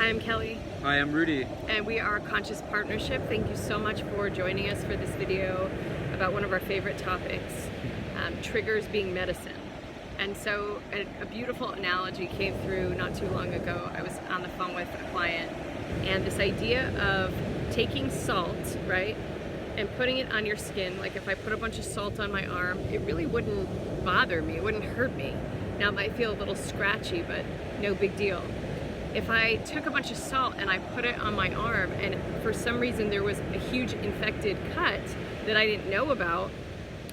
I'm Kelly. Hi, I'm Rudy. And we are Conscious Partnership. Thank you so much for joining us for this video about one of our favorite topics, triggers being medicine. And so a beautiful analogy came through not too long ago. I was on the phone with a client, and this idea of taking salt, right, and putting it on your skin. Like if I put a bunch of salt on my arm, it really wouldn't bother me, it wouldn't hurt me. Now it might feel a little scratchy, but no big deal. If I took a bunch of salt and I put it on my arm and for some reason there was a huge infected cut that I didn't know about,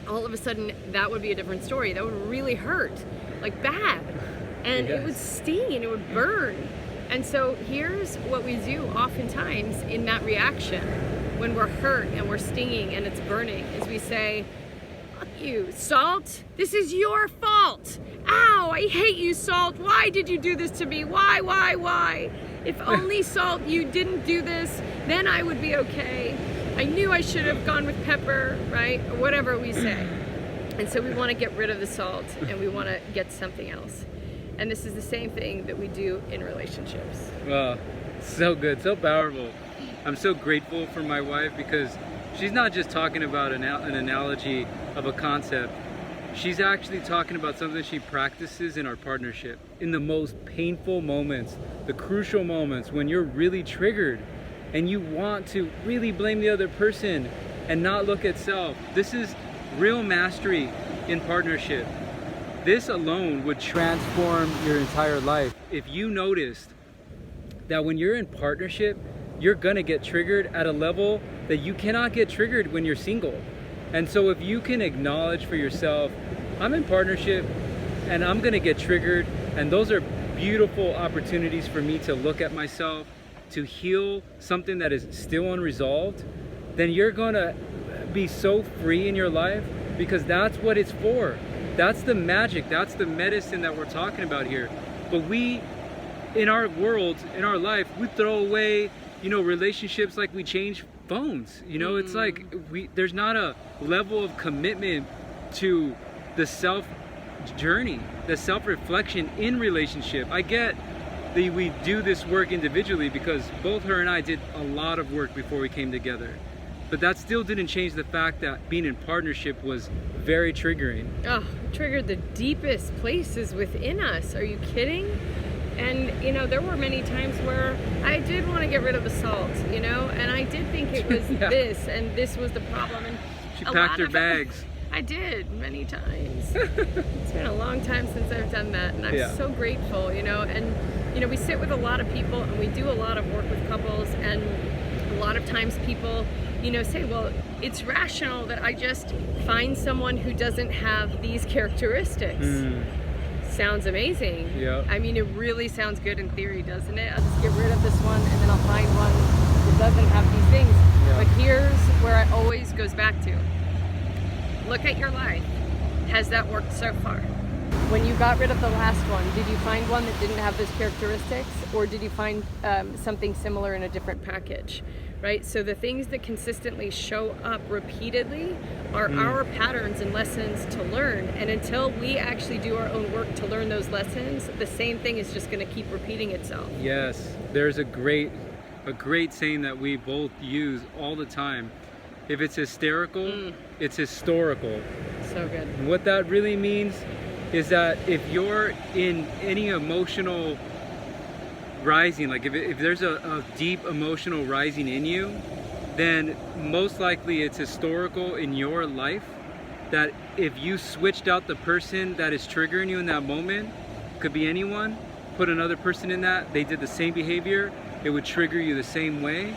all of a sudden that would be a different story. That would really hurt, like bad. And it would sting and it would burn. And so here's what we do oftentimes in that reaction when we're hurt and we're stinging and it's burning, is we say, "Fuck you, salt, this is your fault. Ow, I hate you, salt. Why did you do this to me? Why? If only, salt, you didn't do this, then I would be okay. I knew I should have gone with pepper," right? Or whatever we say. And so we want to get rid of the salt and we want to get something else. And this is the same thing that we do in relationships. Wow, so good, so powerful. I'm so grateful for my wife because she's not just talking about an analogy of a concept. She's actually talking about something she practices in our partnership. In the most painful moments, the crucial moments when you're really triggered and you want to really blame the other person and not look at self. This is real mastery in partnership. This alone would transform your entire life. If you noticed that when you're in partnership, you're gonna get triggered at a level that you cannot get triggered when you're single. And so if you can acknowledge for yourself, I'm in partnership and I'm gonna get triggered, and those are beautiful opportunities for me to look at myself, to heal something that is still unresolved, then you're gonna be so free in your life, because that's what it's for. That's the magic, that's the medicine that we're talking about here. But we, in our world, in our life, we throw away, relationships like we change phones. It's like there's not a level of commitment to the self journey, the self-reflection in relationship. I get that we do this work individually because both her and I did a lot of work before we came together. But that still didn't change the fact that being in partnership was very triggering. Oh, triggered the deepest places within us. Are you kidding? And there were many times where I did want to get rid of the salt, and I did think it was this, and this was the problem. And she packed her bags. I did, many times. It's been a long time since I've done that, and I'm so grateful, and we sit with a lot of people and we do a lot of work with couples, and a lot of times people say, well, it's rational that I just find someone who doesn't have these characteristics. Sounds amazing. Yeah. I mean, it really sounds good in theory, doesn't it? I'll just get rid of this one and then I'll find one that doesn't have these things. Yeah. But here's where it always goes back to. Look at your life. Has that worked so far? When you got rid of the last one, did you find one that didn't have those characteristics, or did you find something similar in a different package? Right? So the things that consistently show up repeatedly are our patterns and lessons to learn. And until we actually do our own work to learn those lessons, the same thing is just going to keep repeating itself. Yes, there's a great saying that we both use all the time. If it's hysterical, it's historical. So good. And what that really means is that if you're in any emotional rising, like if there's a deep emotional rising in you, then most likely it's historical in your life, that if you switched out the person that is triggering you in that moment, could be anyone, put another person in that, they did the same behavior, it would trigger you the same way,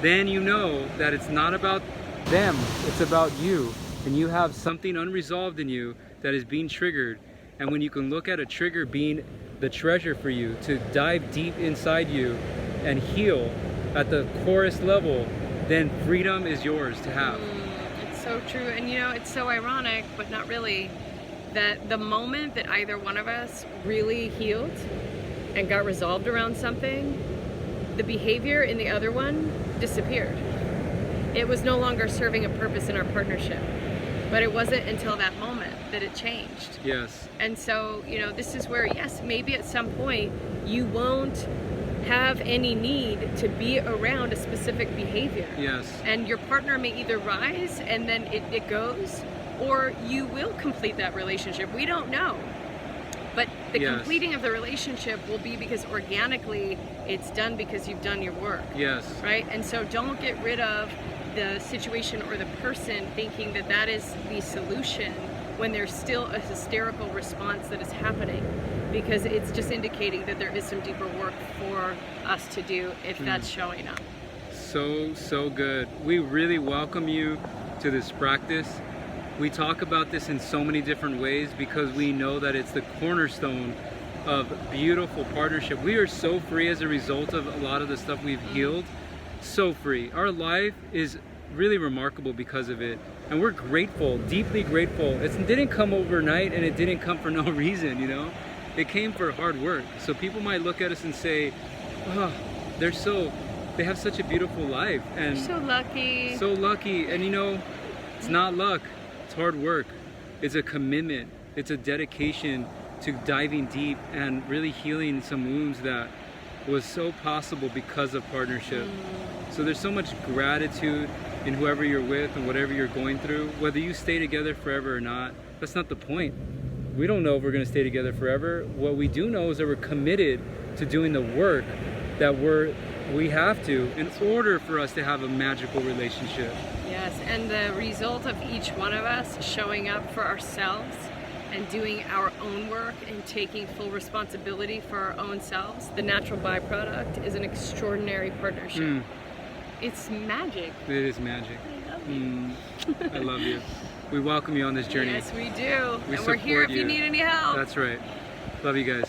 then you know that it's not about them, it's about you, and you have something unresolved in you that is being triggered. And when you can look at a trigger being the treasure for you to dive deep inside you and heal at the corest level, then freedom is yours to have. It's so true. And it's so ironic, but not really, that the moment that either one of us really healed and got resolved around something, the behavior in the other one disappeared. It was no longer serving a purpose in our partnership. But it wasn't until that moment that it changed. Yes. And so, this is where, yes, maybe at some point you won't have any need to be around a specific behavior. Yes. And your partner may either rise and then it goes, or you will complete that relationship. We don't know. But the Yes. completing of the relationship will be because organically it's done because you've done your work. Yes. Right? And so don't get rid of the situation or the person thinking that that is the solution when there's still a hysterical response that is happening, because it's just indicating that there is some deeper work for us to do if that's showing up. So good. We really welcome you to this practice. We talk about this in so many different ways because we know that it's the cornerstone of beautiful partnership. We are so free as a result of a lot of the stuff we've healed. So free. Our life is really remarkable because of it. And we're grateful, deeply grateful. It didn't come overnight, and it didn't come for no reason, you know? It came for hard work. So people might look at us and say, oh, they have such a beautiful life. And So lucky. so lucky. And you know, it's not luck. It's hard work. It's a commitment. It's a dedication to diving deep and really healing some wounds that was so possible because of partnership. So there's so much gratitude in whoever you're with and whatever you're going through, whether you stay together forever or not. That's not the point. We don't know if we're going to stay together forever. What we do know is that we're committed to doing the work that we have to in order for us to have a magical relationship. Yes, and the result of each one of us showing up for ourselves and doing our own work and taking full responsibility for our own selves, the natural byproduct is an extraordinary partnership. It's magic. It is magic. I love you. I love you. We welcome you on this journey. Yes, we do. We And we're here support if you need any help. That's right. Love you guys.